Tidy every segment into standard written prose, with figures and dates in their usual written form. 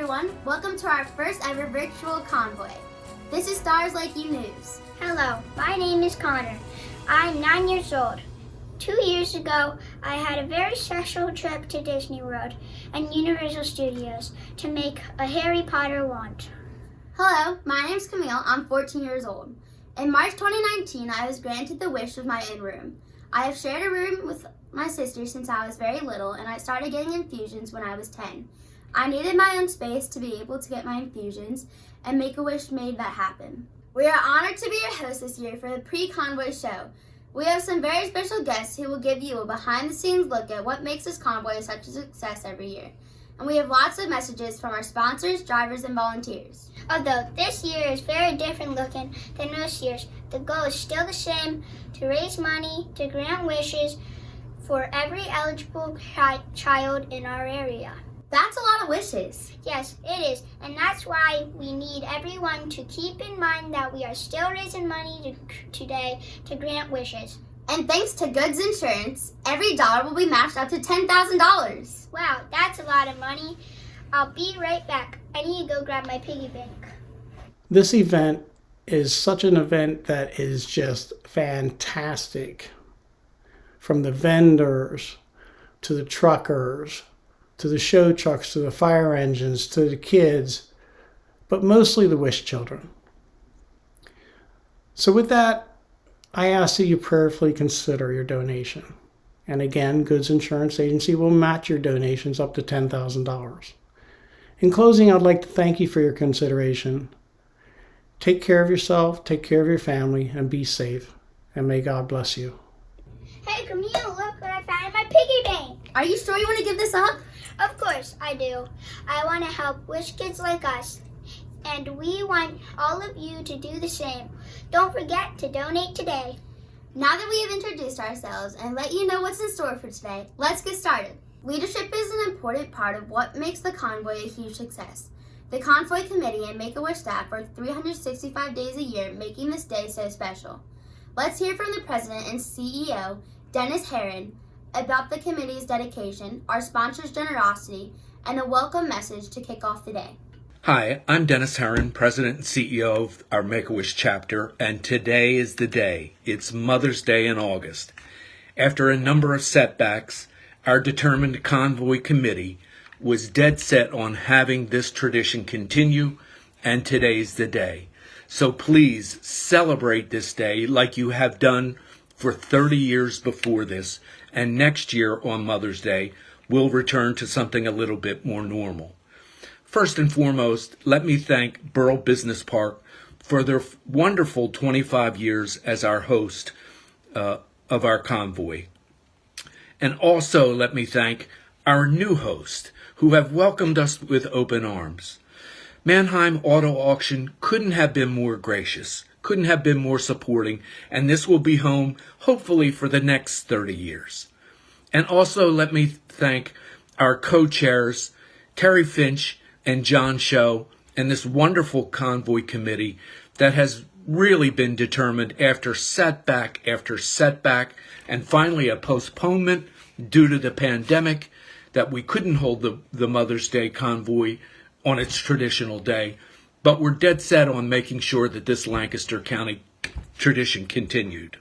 everyone, welcome to our first ever virtual convoy. This is Stars Like You News. Hello, my name is Connor. I'm 9 years old. 2 years ago, I had a very special trip to Disney World and Universal Studios to make a Harry Potter wand. Hello, my name's Camille. I'm 14 years old. In March 2019, I was granted the wish of my own room. I have shared a room with my sister since I was very little, and I started getting infusions when I was 10. I needed my own space to be able to get my infusions, and Make-A-Wish made that happen. We are honored to be your host this year for the Pre-Convoy show. We have some very special guests who will give you a behind-the-scenes look at what makes this convoy such a success every year. And we have lots of messages from our sponsors, drivers, and volunteers. Although this year is very different looking than most years, the goal is still the same: to raise money to grant wishes for every eligible child in our area. That's a lot of wishes. Yes, it is, and that's why we need everyone to keep in mind that we are still raising money today to grant wishes. And thanks to Goods Insurance, every dollar will be matched up to $10,000. Wow, that's a lot of money. I'll be right back. I need to go grab my piggy bank. This event is such an event that is just fantastic. From the vendors, to the truckers, to the show trucks, to the fire engines, to the kids, but mostly the wish children. So with that, I ask that you prayerfully consider your donation. And again, Goods Insurance Agency will match your donations up to $10,000. In closing, I'd like to thank you for your consideration. Take care of yourself, take care of your family, and be safe. And may God bless you. Hey Camille, look what I found in my piggy bank. Are you sure you want to give this up? Of course I do. I want to help wish kids like us. And we want all of you to do the same. Don't forget to donate today. Now that we have introduced ourselves and let you know what's in store for today, let's get started. Leadership is an important part of what makes the convoy a huge success. The Convoy Committee and Make-A-Wish staff work 365 days a year, making this day so special. Let's hear from the President and CEO, Dennis Herron, about the committee's dedication, our sponsors' generosity, and a welcome message to kick off the day. Hi, I'm Dennis Herron, President and CEO of our Make-A-Wish chapter, and today is the day. It's Mother's Day in August. After a number of setbacks, our determined Convoy Committee was dead set on having this tradition continue, and today's the day. So please celebrate this day like you have done for 30 years before this, and next year on Mother's Day, we'll return to something a little bit more normal. First and foremost, let me thank Borough Business Park for their wonderful 25 years as our host of our convoy. And also let me thank our new host, who have welcomed us with open arms. Mannheim Auto Auction couldn't have been more gracious, couldn't have been more supporting, and this will be home, hopefully, for the next 30 years. And also let me thank our co-chairs, Terry Finch and John Show, and this wonderful convoy committee that has really been determined after setback, and finally a postponement due to the pandemic that we couldn't hold the Mother's Day convoy on its traditional day, but we're dead set on making sure that this Lancaster County tradition continued.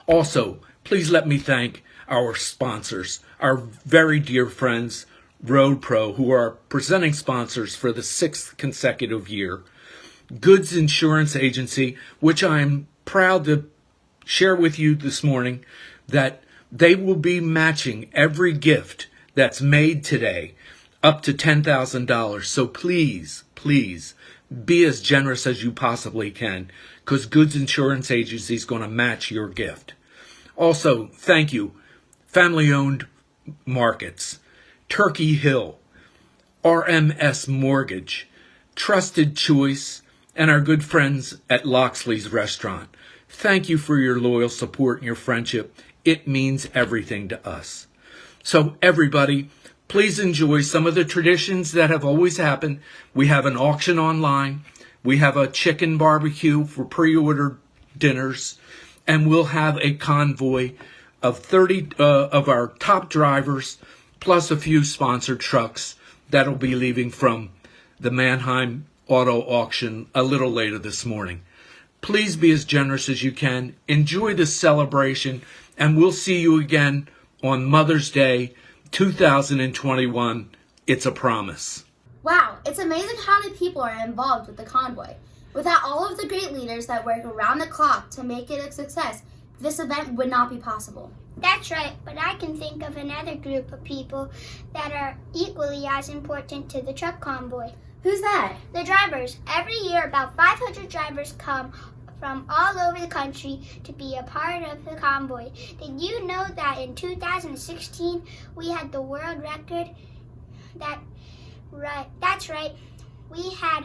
Also, please let me thank our sponsors, our very dear friends, Road Pro, who are presenting sponsors for the 6th consecutive year. Goods Insurance Agency, which I'm proud to share with you this morning, that they will be matching every gift that's made today up to $10,000. So please, please be as generous as you possibly can, because Goods Insurance Agency is going to match your gift. Also, thank you, family-owned markets, Turkey Hill, RMS Mortgage, Trusted Choice, and our good friends at Loxley's Restaurant. Thank you for your loyal support and your friendship. It means everything to us. So everybody, please enjoy some of the traditions that have always happened. We have an auction online. We have a chicken barbecue for pre-ordered dinners. And we'll have a convoy of 30 of our top drivers, plus a few sponsored trucks that'll be leaving from the Mannheim Auto Auction a little later this morning. Please be as generous as you can. Enjoy this celebration, and we'll see you again on Mother's Day 2021. It's a promise. Wow, it's amazing how many people are involved with the convoy. Without all of the great leaders that work around the clock to make it a success, this event would not be possible. That's right, but I can think of another group of people that are equally as important to the truck convoy. Who's that? The drivers. Every year, about 500 drivers come from all over the country to be a part of the convoy. Did you know that in 2016 we had the world record? That's right. We had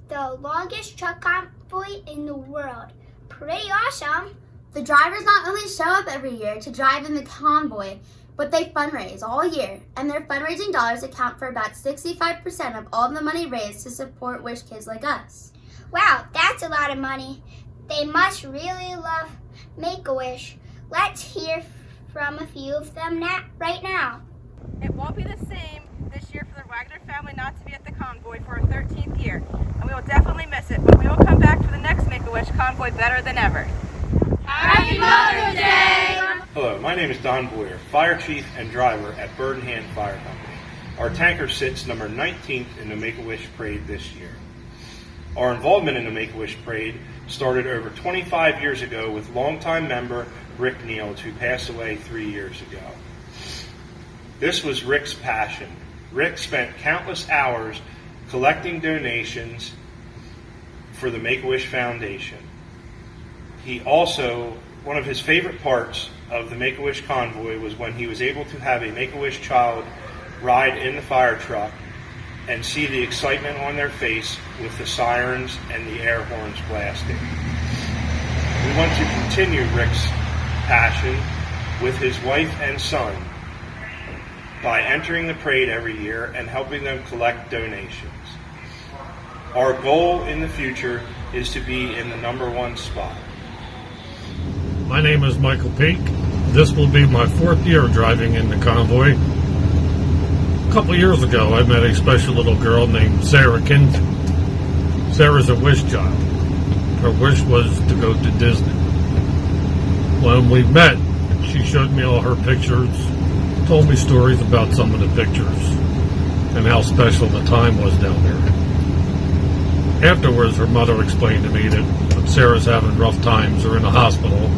the longest truck convoy in the world. Pretty awesome. The drivers not only show up every year to drive in the convoy, but they fundraise all year, and their fundraising dollars account for about 65% of all the money raised to support Wish kids like us. Wow, that's a lot of money. They must really love Make-A-Wish. Let's hear from a few of them right now. It won't be the same this year for the Wagner family not to be at the convoy for our 13th year, and we will definitely miss it, but we will come back for the next Make-A-Wish convoy better than ever. Happy Mother's Day! Hello, my name is Don Boyer, Fire Chief and Driver at Bird in Hand Fire Company. Our tanker sits number 19th in the Make-A-Wish Parade this year. Our involvement in the Make-A-Wish Parade started over 25 years ago with longtime member Rick Niels, who passed away 3 years ago. This was Rick's passion. Rick spent countless hours collecting donations for the Make-A-Wish Foundation. He also, one of his favorite parts of the Make-A-Wish convoy was when he was able to have a Make-A-Wish child ride in the fire truck and see the excitement on their face with the sirens and the air horns blasting. We want to continue Rick's passion with his wife and son by entering the parade every year and helping them collect donations. Our goal in the future is to be in the #1 spot. My name is Michael Peak. This will be my 4th year driving in the convoy. A couple years ago, I met a special little girl named Sarah Kinsey. Sarah's a Wish child. Her wish was to go to Disney. When we met, she showed me all her pictures, told me stories about some of the pictures, and how special the time was down there. Afterwards, her mother explained to me that when Sarah's having rough times or in the hospital,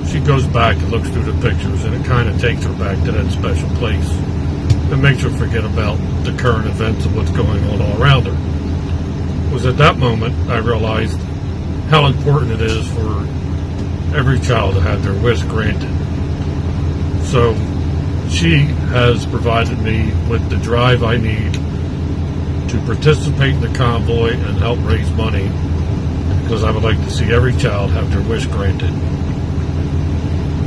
she goes back and looks through the pictures, and it kind of takes her back to that special place. It makes her forget about the current events of what's going on all around her. It was at that moment I realized how important it is for every child to have their wish granted. So she has provided me with the drive I need to participate in the convoy and help raise money, because I would like to see every child have their wish granted.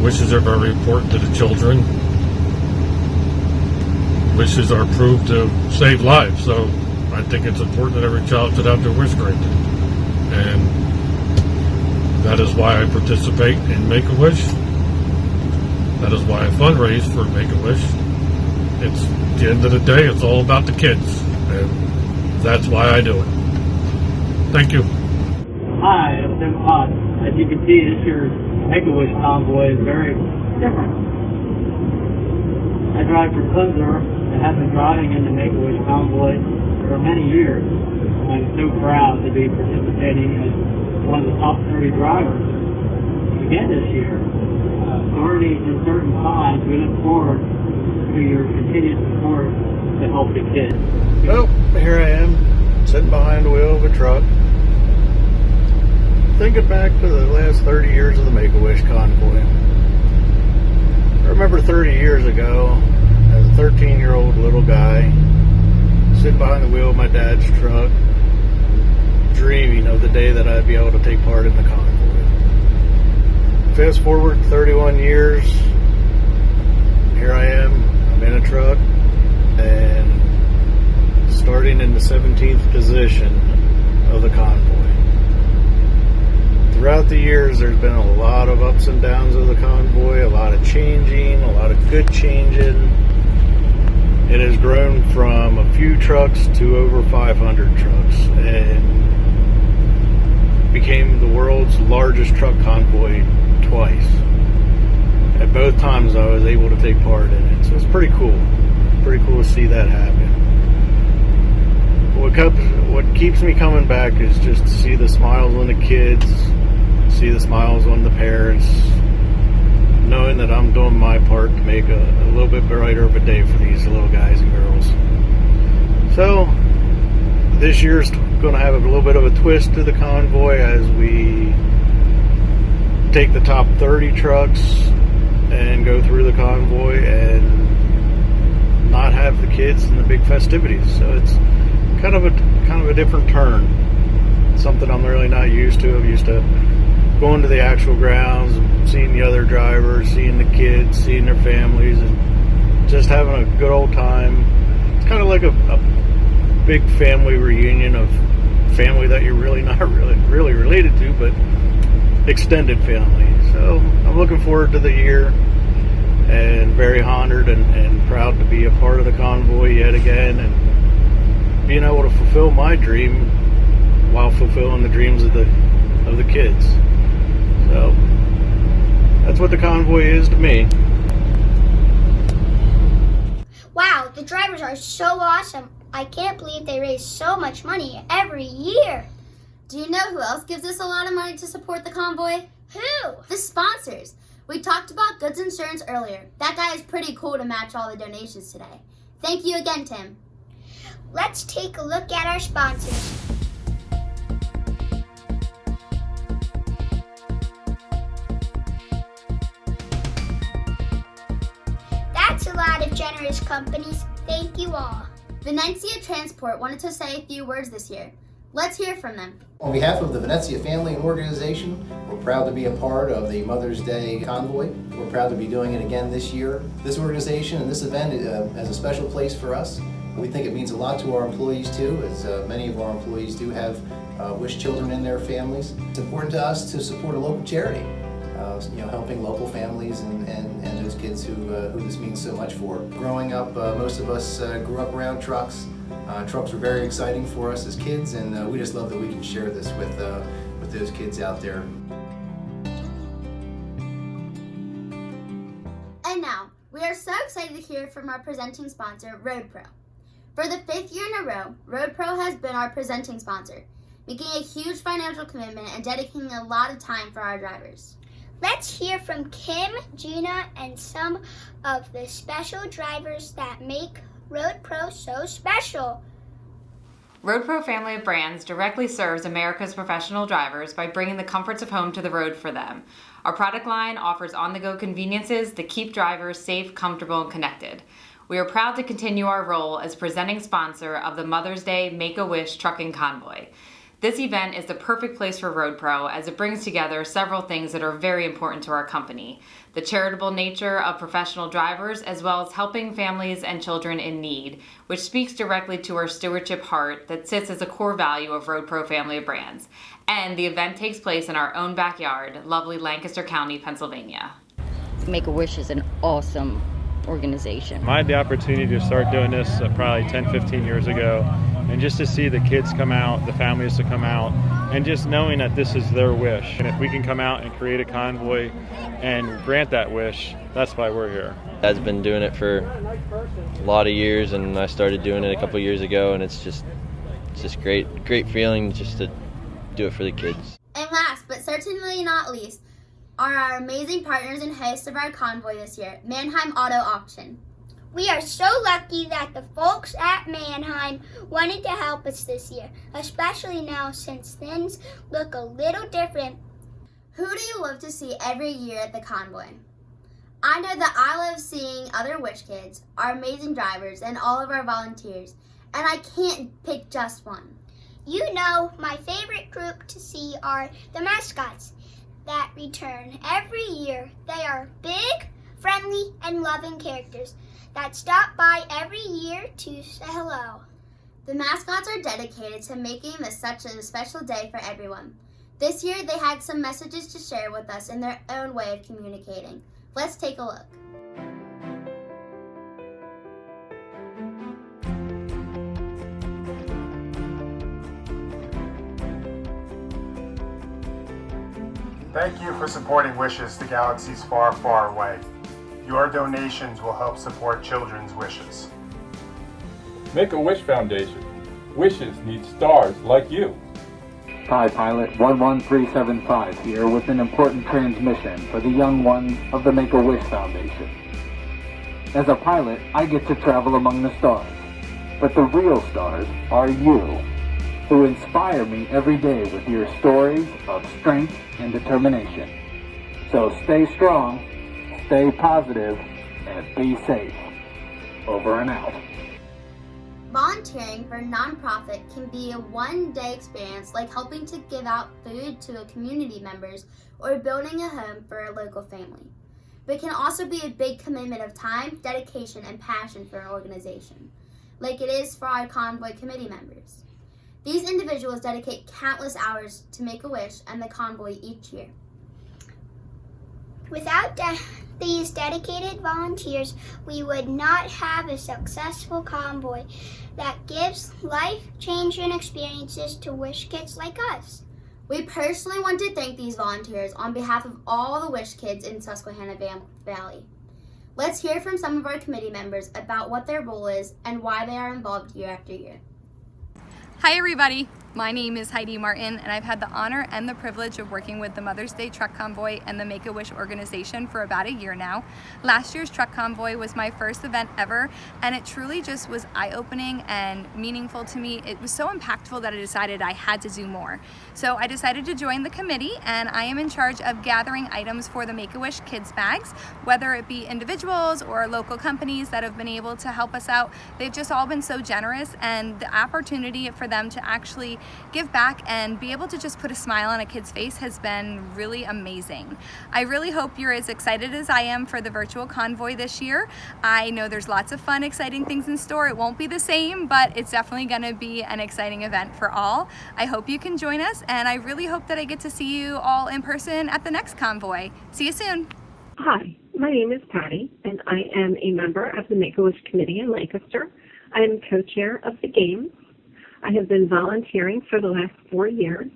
Wishes are very important to the children. Wishes are proved to save lives, so I think it's important that every child should have their wish granted. And that is why I participate in Make-A-Wish. That is why I fundraise for Make-A-Wish. It's, at the end of the day, it's all about the kids, and that's why I do it. Thank you. Hi, I'm Tim Potts. As you can see, this year's Make-A-Wish convoy is very different. I drive for Clemson and have been driving in the Make-A-Wish convoy for many years. I'm so proud to be participating as one of the top 30 drivers again this year. During these uncertain times, we look forward to your continued support to help the kids. Well, here I am, sitting behind the wheel of a truck, thinking back to the last 30 years of the Make-A-Wish convoy. I remember 30 years ago, as a 13-year-old little guy, sitting behind the wheel of my dad's truck, dreaming of the day that I'd be able to take part in the convoy. Fast forward 31 years, here I am, I'm in a truck, and starting in the 17th position of the convoy. Throughout the years, there's been a lot of ups and downs of the convoy, a lot of changing, a lot of good changing. It has grown from a few trucks to over 500 trucks and became the world's largest truck convoy twice. At both times I was able to take part in it, so it's pretty cool. Pretty cool to see that happen. What keeps me coming back is just to see the smiles on the kids, see the smiles on the parents, knowing that I'm doing my part to make a little bit brighter of a day for these little guys and girls. So this year's going to have a little bit of a twist to the convoy as we take the top 30 trucks and go through the convoy and not have the kids in the big festivities. So it's kind of a different turn. Something I'm really not used to. I'm used to going to the actual grounds, seeing the other drivers, seeing the kids, seeing their families, and just having a good old time. It's kind of like a big family reunion of family that you're really not really related to, but extended family. So I'm looking forward to the year and very honored and proud to be a part of the convoy yet again, and being able to fulfill my dream while fulfilling the dreams of the kids. So that's what the convoy is to me. Wow, the drivers are so awesome. I can't believe they raise so much money every year. Do you know who else gives us a lot of money to support the convoy? Who? The sponsors. We talked about Goods Insurance earlier. That guy is pretty cool to match all the donations today. Thank you again, Tim. Let's take a look at our sponsors. That's a lot of generous companies. Thank you all. Venezia Transport wanted to say a few words this year. Let's hear from them. On behalf of the Venezia family and organization, we're proud to be a part of the Mother's Day convoy. We're proud to be doing it again this year. This organization and this event has a special place for us. We think it means a lot to our employees too, as many of our employees do have wish children in their families. It's important to us to support a local charity, helping local families and those kids who this means so much for. Growing up, most of us grew up around trucks. Trucks were very exciting for us as kids, and we just love that we can share this with those kids out there. And now, we are so excited to hear from our presenting sponsor, RoadPro. For the 5th year in a row, RoadPro has been our presenting sponsor, making a huge financial commitment and dedicating a lot of time for our drivers. Let's hear from Kim, Gina, and some of the special drivers that make RoadPro so special. RoadPro family of brands directly serves America's professional drivers by bringing the comforts of home to the road for them. Our product line offers on-the-go conveniences that keep drivers safe, comfortable, and connected. We are proud to continue our role as presenting sponsor of the Mother's Day Make-A-Wish Trucking Convoy. This event is the perfect place for RoadPro as it brings together several things that are very important to our company. The charitable nature of professional drivers, as well as helping families and children in need, which speaks directly to our stewardship heart that sits as a core value of RoadPro family of brands. And the event takes place in our own backyard, lovely Lancaster County, Pennsylvania. Make-A-Wish is an awesome organization. I had the opportunity to start doing this probably 10-15 years ago, and just to see the kids come out, the families to come out, and just knowing that this is their wish. And if we can come out and create a convoy and grant that wish, that's why we're here. I've been doing it for a lot of years, and I started doing it a couple years ago, and it's just great feeling just to do it for the kids. And last, but certainly not least, are our amazing partners and hosts of our convoy this year, Mannheim Auto Auction. We are so lucky that the folks at Mannheim wanted to help us this year, especially now since things look a little different. Who do you love to see every year at the convoy? I know that I love seeing other Wish Kids, our amazing drivers, and all of our volunteers, and I can't pick just one. You know, my favorite group to see are the mascots that return every year. They are big, friendly, and loving characters that stop by every year to say hello. The mascots are dedicated to making this such a special day for everyone. This year, they had some messages to share with us in their own way of communicating. Let's take a look. Thank you for supporting Wishes to Galaxies Far, Far Away. Your donations will help support children's wishes. Make-A-Wish Foundation. Wishes need stars like you. Hi, Pilot 11375 here with an important transmission for the young ones of the Make-A-Wish Foundation. As a pilot, I get to travel among the stars, but the real stars are you, who inspire me every day with your stories of strength and determination. So stay strong, stay positive, and be safe. Over and out. Volunteering for a nonprofit can be a one-day experience, like helping to give out food to community members or building a home for a local family. But it can also be a big commitment of time, dedication, and passion for an organization, like it is for our Convoy committee members. These individuals dedicate countless hours to Make-A-Wish and the Convoy each year. Without these dedicated volunteers, we would not have a successful convoy that gives life-changing experiences to Wish kids like us. We personally want to thank these volunteers on behalf of all the Wish kids in Susquehanna Valley. Let's hear from some of our committee members about what their role is and why they are involved year after year. Hi everybody, my name is Heidi Martin and I've had the honor and the privilege of working with the Mother's Day Truck Convoy and the Make-A-Wish organization for about a year now. Last year's Truck Convoy was my first event ever and it truly just was eye-opening and meaningful to me. It was so impactful that I decided I had to do more. So I decided to join the committee and I am in charge of gathering items for the Make-A-Wish kids bags, whether it be individuals or local companies that have been able to help us out. They've just all been so generous and the opportunity for them to actually give back and be able to just put a smile on a kid's face has been really amazing. I really hope you're as excited as I am for the virtual convoy this year. I know there's lots of fun, exciting things in store. It won't be the same, but it's definitely going to be an exciting event for all. I hope you can join us, and I really hope that I get to see you all in person at the next convoy. See you soon. Hi, my name is Patty, and I am a member of the Make-A-Wish Committee in Lancaster. I am co-chair of the Games. I have been volunteering for the last 4 years,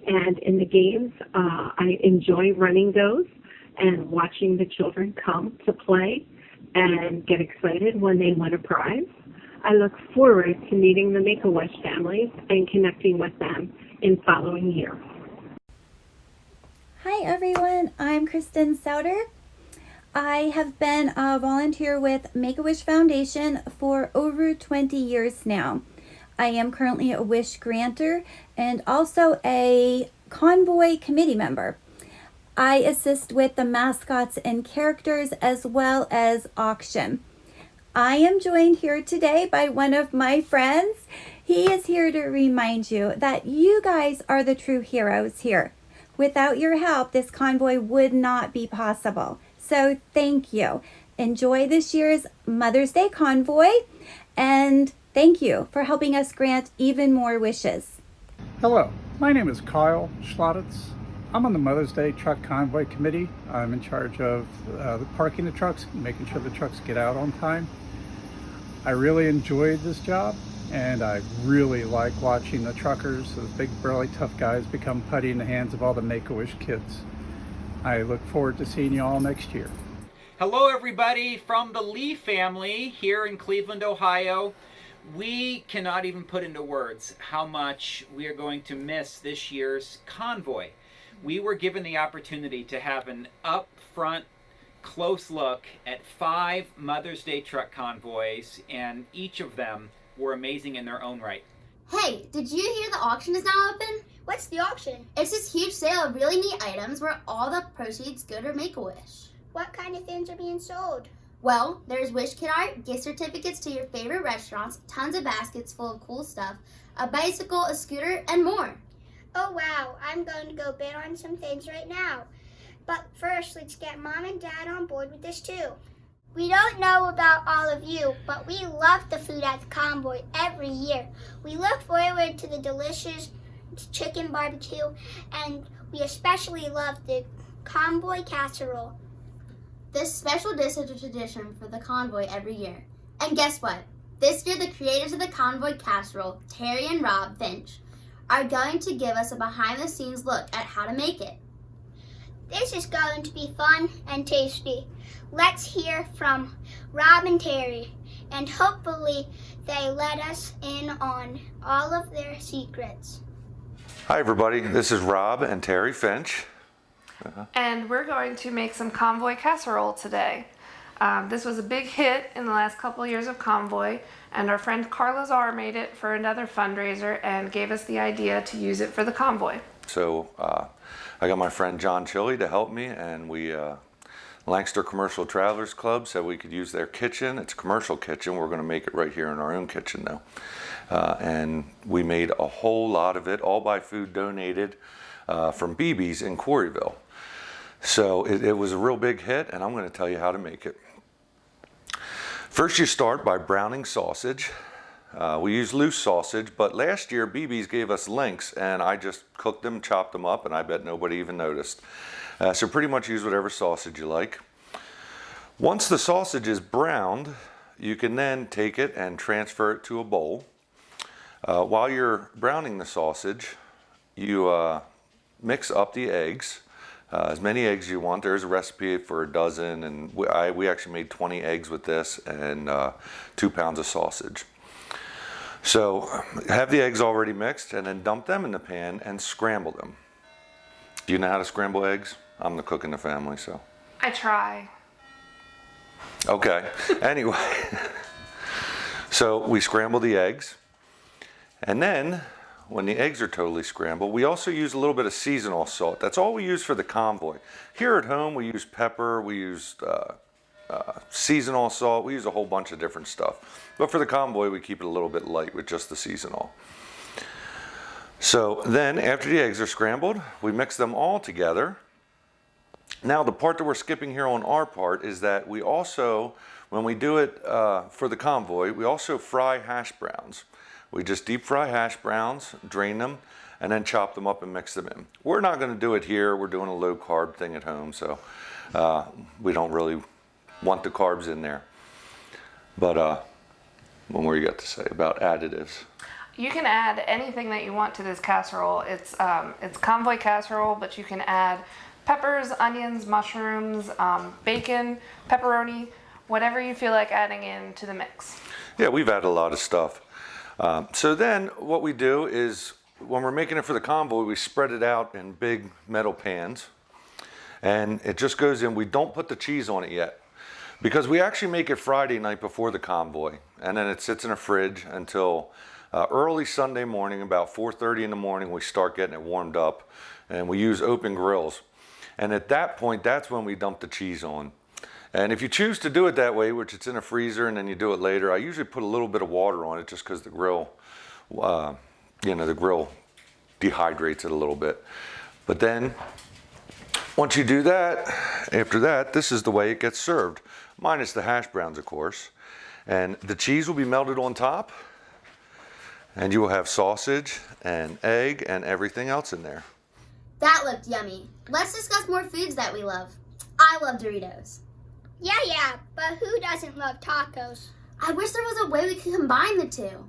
and in the Games, I enjoy running those and watching the children come to play and get excited when they win a prize. I look forward to meeting the Make-A-Wish families and connecting with them in following years. Hi everyone, I'm Kristen Souter. I have been a volunteer with Make-A-Wish Foundation for over 20 years now. I am currently a Wish grantor and also a Convoy committee member. I assist with the mascots and characters as well as auction. I am joined here today by one of my friends. He is here to remind you that you guys are the true heroes here. Without your help, this convoy would not be possible. So thank you. Enjoy this year's Mother's Day convoy, and thank you for helping us grant even more wishes. Hello, my name is Kyle Schlotitz. I'm on the Mother's Day Truck Convoy Committee. I'm in charge of parking the trucks, making sure the trucks get out on time. I really enjoyed this job, and I really like watching the truckers, those big burly tough guys, become putty in the hands of all the Make-A-Wish kids. I look forward to seeing you all next year. Hello everybody from the Lee family here in Cleveland, Ohio. We cannot even put into words how much we are going to miss this year's convoy. We were given the opportunity to have an up-front, close look at 5 Mother's Day truck convoys, and each of them were amazing in their own right. Hey, did you hear the auction is now open? What's the auction? It's this huge sale of really neat items where all the proceeds go to Make-A-Wish. What kind of things are being sold? Well, there's Wish Kid art, gift certificates to your favorite restaurants, tons of baskets full of cool stuff, a bicycle, a scooter, and more. Oh wow, I'm going to go bid on some things right now. But first, let's get Mom and Dad on board with this too. We don't know about all of you, but we love the food at the convoy every year. We look forward to the delicious chicken barbecue, and we especially love the convoy casserole. This special dish is a tradition for the convoy every year. And guess what? This year, the creators of the convoy casserole, Terry and Rob Finch, are going to give us a behind-the-scenes look at how to make it. This is going to be fun and tasty. Let's hear from Rob and Terry, and hopefully they let us in on all of their secrets. Hi everybody, this is Rob and Terry Finch. And we're going to make some Convoy casserole today. This was a big hit in the last couple of years of Convoy, and our friend Carla Czar made it for another fundraiser and gave us the idea to use it for the Convoy. So I got my friend John Chili to help me, and we Lancaster Commercial Travelers Club said we could use their kitchen. It's a commercial kitchen. We're going to make it right here in our own kitchen though. And we made a whole lot of it, all by food donated from BB's in Quarryville. So it was a real big hit, and I'm going to tell you how to make it. First you start by browning sausage. We use loose sausage, but last year BB's gave us links, and I just cooked them, chopped them up, and I bet nobody even noticed. So pretty much use whatever sausage you like. Once the sausage is browned, you can then take it and transfer it to a bowl. While you're browning the sausage, you mix up the eggs, as many eggs as you want. There's a recipe for a dozen, and we actually made 20 eggs with this and 2 pounds of sausage. So have the eggs already mixed, and then dump them in the pan and scramble them. Do you know how to scramble eggs? I'm the cook in the family, so. I try. Okay, anyway. So we scramble the eggs, and then when the eggs are totally scrambled, we also use a little bit of seasonal salt. That's all we use for the Convoy. Here at home, we use pepper, we use seasonal salt, we use a whole bunch of different stuff. But for the Convoy, we keep it a little bit light with just the seasonal. So then after the eggs are scrambled, we mix them all together. Now the part that we're skipping here on our part is that we also, when we do it for the Convoy, we also fry hash browns. We just deep fry hash browns, drain them, and then chop them up and mix them in. We're not going to do it here. We're doing a low carb thing at home, so we don't really want the carbs in there. But what more you got to say about additives? You can add anything that you want to this casserole. It's Convoy casserole, but you can add peppers, onions, mushrooms, bacon, pepperoni, whatever you feel like adding into the mix. Yeah, we've added a lot of stuff. So then what we do is when we're making it for the Convoy, we spread it out in big metal pans, and it just goes in. We don't put the cheese on it yet because we actually make it Friday night before the Convoy, and then it sits in a fridge until early Sunday morning, about 4:30 in the morning. We start getting it warmed up, and we use open grills. And at that point, that's when we dump the cheese on. And if you choose to do it that way, which it's in a freezer and then you do it later, I usually put a little bit of water on it just because the grill, the grill dehydrates it a little bit. But then, once you do that, after that, this is the way it gets served, minus the hash browns, of course. And the cheese will be melted on top, and you will have sausage and egg and everything else in there. That looked yummy. Let's discuss more foods that we love. I love Doritos. Yeah, but who doesn't love tacos? I wish there was a way we could combine the two.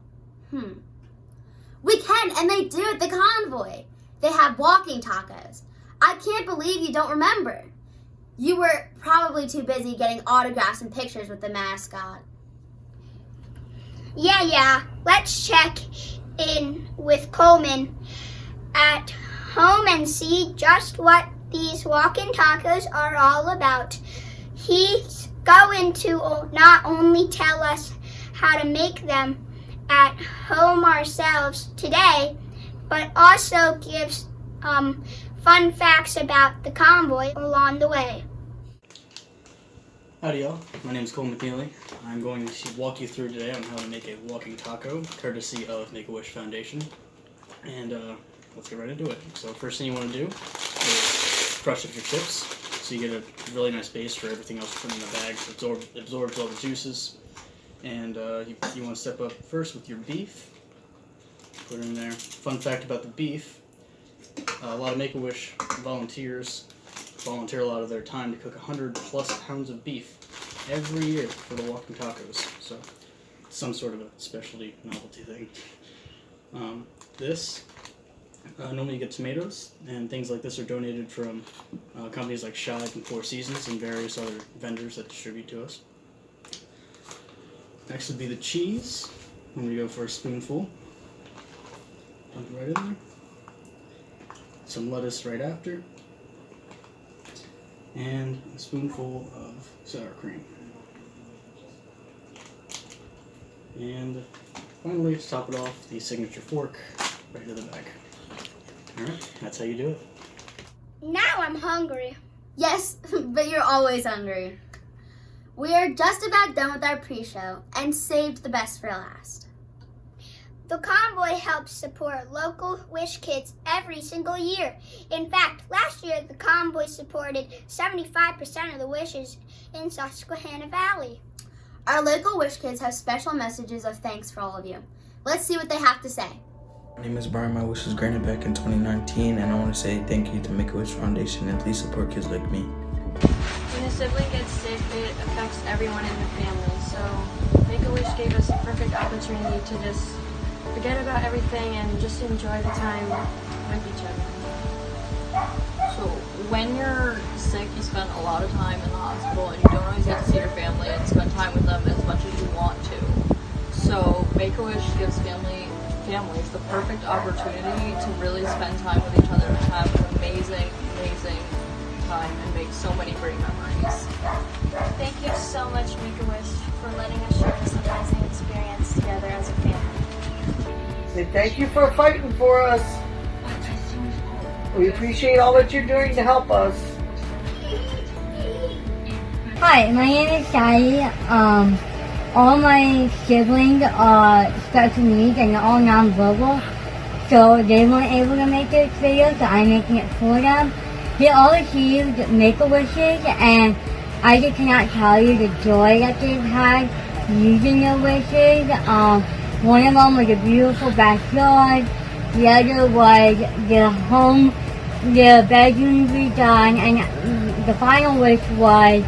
We can, and they do at the Convoy. They have walking tacos. I can't believe you don't remember. You were probably too busy getting autographs and pictures with the mascot. Yeah. Let's check in with Coleman at home and see just what these walking tacos are all about. He's going to not only tell us how to make them at home ourselves today, but also gives fun facts about the Convoy along the way. Howdy y'all, my name is Cole McNeely. I'm going to walk you through today on how to make a walking taco, courtesy of Make-A-Wish Foundation. And let's get right into it. So first thing you want to do is crush up your chips so you get a really nice base for everything else to put in the bag. It absorbs all the juices. And you want to step up first with your beef. Put it in there. Fun fact about the beef, a lot of Make-A-Wish volunteers volunteer a lot of their time to cook 100+ pounds of beef every year for the walking tacos. So it's some sort of a specialty novelty thing. This Normally you get tomatoes, and things like this are donated from companies like Shag and Four Seasons and various other vendors that distribute to us. Next would be the cheese. I'm going to go for a spoonful. Dump it right in there. Some lettuce right after. And a spoonful of sour cream. And finally, to top it off, the signature fork right into the bag. Alright, that's how you do it. Now I'm hungry. Yes, but you're always hungry. We are just about done with our pre-show and saved the best for last. The convoy helps support local Wish kids every single year. In fact, last year the convoy supported 75% of the Wishes in Susquehanna Valley. Our local Wish kids have special messages of thanks for all of you. Let's see what they have to say. My name is Brian. My wish was granted back in 2019, and I want to say thank you to Make-A-Wish Foundation and please support kids like me. When a sibling gets sick, it affects everyone in the family. So Make-A-Wish gave us a perfect opportunity to just forget about everything and just enjoy the time with each other. So when you're sick, you spend a lot of time in the hospital and you don't always get to see your family and spend time with them as much as you want to. So Make-A-Wish gives families the perfect opportunity to really spend time with each other and have an amazing time and make so many great memories. Thank you so much, Make-A-Wish, for letting us share this amazing experience together as a family. Say thank you for fighting for us. We appreciate all that you're doing to help us. Hi, my name is Shai. All my siblings are special needs and all nonverbal, so they weren't able to make this video, so I'm making it for them. They all received Make-A-Wishes, and I just cannot tell you the joy that they've had using their wishes. One of them was a beautiful backyard, the other was their bedrooms redone, and the final wish was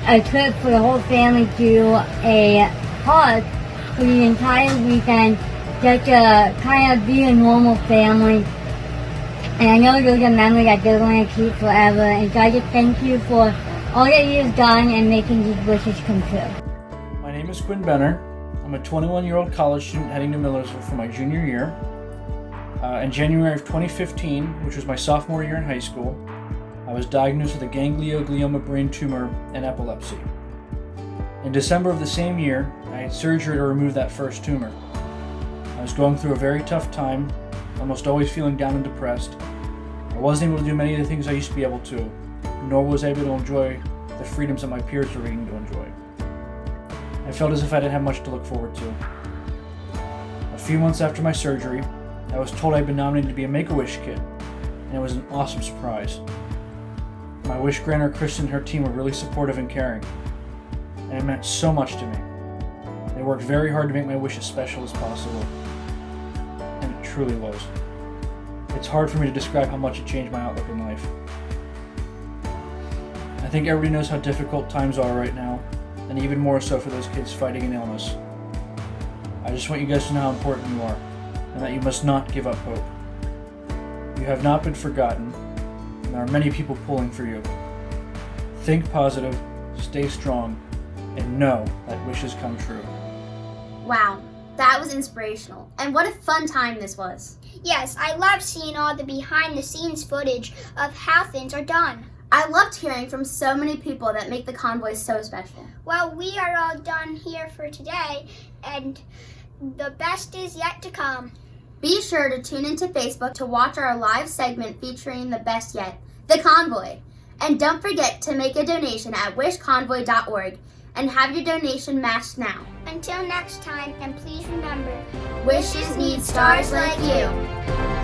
a trip for the whole family to a park for the entire weekend, just to kind of be a normal family. And I know those are memories that they're going to keep forever. And so I just thank you for all that you've done and making these wishes come true. My name is Quinn Benner. I'm a 21-year-old college student heading to Millersville for my junior year. In January of 2015, which was my sophomore year in high school, I was diagnosed with a ganglioglioma brain tumor and epilepsy. In December of the same year, I had surgery to remove that first tumor. I was going through a very tough time, almost always feeling down and depressed. I wasn't able to do many of the things I used to be able to, nor was I able to enjoy the freedoms that my peers were beginning to enjoy. I felt as if I didn't have much to look forward to. A few months after my surgery, I was told I'd been nominated to be a Make-A-Wish kid, and it was an awesome surprise. My wish granter Kristen and her team were really supportive and caring, and it meant so much to me. They worked very hard to make my wish as special as possible, and it truly was. It's hard for me to describe how much it changed my outlook in life. I think everybody knows how difficult times are right now, and even more so for those kids fighting an illness. I just want you guys to know how important you are, and that you must not give up hope. You have not been forgotten, and there are many people pulling for you. Think positive, stay strong, and know that wishes come true. Wow, that was inspirational. And what a fun time this was. Yes, I love seeing all the behind-the-scenes footage of how things are done. I loved hearing from so many people that make the convoy so special. Well, we are all done here for today, and the best is yet to come. Be sure to tune into Facebook to watch our live segment featuring the best yet, the convoy. And don't forget to make a donation at wishconvoy.org and have your donation matched now. Until next time, and please remember, wishes need stars like you.